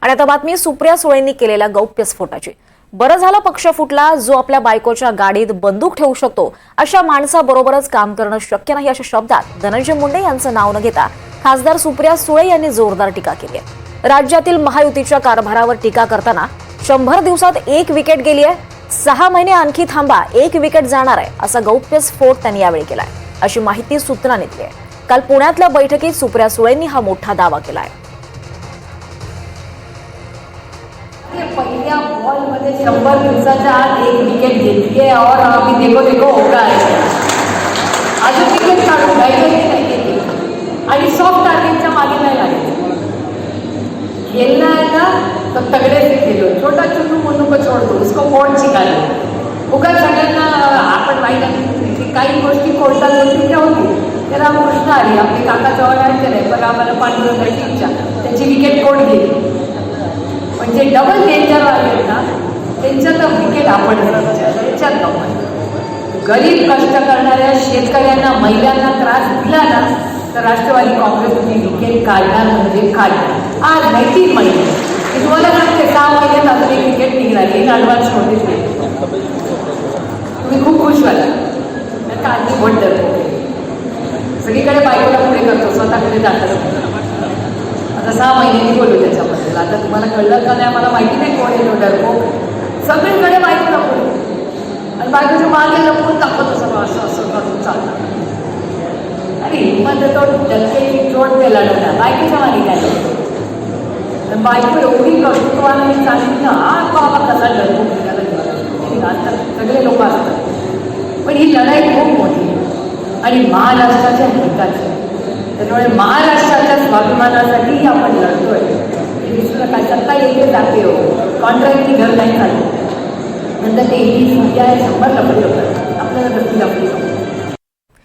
आणि आता बातमी सुप्रिया सुळेंनी केलेल्या गौप्यस्फोटाची। बरं झालं पक्ष फुटला, जो आपल्या बायकोच्या गाडीत बंदूक ठेवू शकतो अशा माणसाबरोबरच काम करणं शक्य नाही अशा शब्दात धनंजय मुंडे यांचं नाव न घेता खासदार सुप्रिया सुळे यांनी जोरदार टीका केली आहे। राज्यातील महायुतीच्या कारभारावर टीका करताना 100 दिवसात 1 विकेट गेली आहे, 6 महिने आणखी थांबा 1 विकेट जाणार आहे असा गौप्यस्फोट त्यांनी यावेळी केलाय, अशी माहिती सूत्रांनी दिली आहे। काल पुण्यातल्या बैठकीत सुप्रिया सुळेंनी हा मोठा दावा केलाय। पहिल्या बॉल मध्ये 100 दिवसाच्या आत 1 विकेट घेतली आहे और अभी देखो हो रहा है। अजून विकेट काढून नाही आणि सॉफ्ट टार्गेटच्या मागे नाही लागायचं। खेलना है ना तो तगड़े से खेलो, छोटा चुनू मुन्नू को छोड़ दो, उसको कोर्ट शिकायला उगाच सगळ्यांना आपण माहिती काही गोष्टी कोर्टात होती त्या होती। तर कृष्ण आली आपले काका चव्हाणांचे नाही पण आम्हाला पांडुरंग टीमच्या त्याची विकेट कोर्ट गेली, म्हणजे डबल डेंजर आले ना त्यांच्यात विकेट आपण त्याच्यात आपण गरीब कष्ट करणाऱ्या शेतकऱ्यांना महिलांना त्रास दिला ना तर राष्ट्रवादी काँग्रेसने विकेट काढणार म्हणजे काढणार। आज नाही 3 महिने मी तुम्हाला सांगते 6 महिन्यात आता एक विकेट निघणार हे ॲडव्हान्स नोटीस नाही। तुम्ही खूप खुश व्हाल का आधी भोट धरतो सगळीकडे बायकोला पुढे करतो स्वतःकडे जातं। आता 6 महिन्यांनी बोलू त्याच्याबद्दल। आता तुम्हाला कळलं का नाही मला माहिती नाही कोण येतो डरपोक सगळीकडे बायकोला बोलू आणि बायकोच्या मागे लपवून दाखवत असं असं करून चालतं आणि हिंमत तो डक्के जोड दिला ना बायकोच्या मागे काय बायको एवढी कर्तृत्वाने मी सांगितलं ना हा बाबा कसा डरपोक निघाला असतात सगळे लोक असतात, पण ही लढाई खूप मोठी आहे आणि महाराष्ट्राच्या हिताची। त्यामुळे महाराष्ट्राच्या स्वाभिमानासाठी आपण लढतोय। हे विसरू नका, सत्ता येते जाते हो, कॉन्ट्रॅक्टची घर नाही चालू नंतर ते ही सुविधा आहे 100 लपट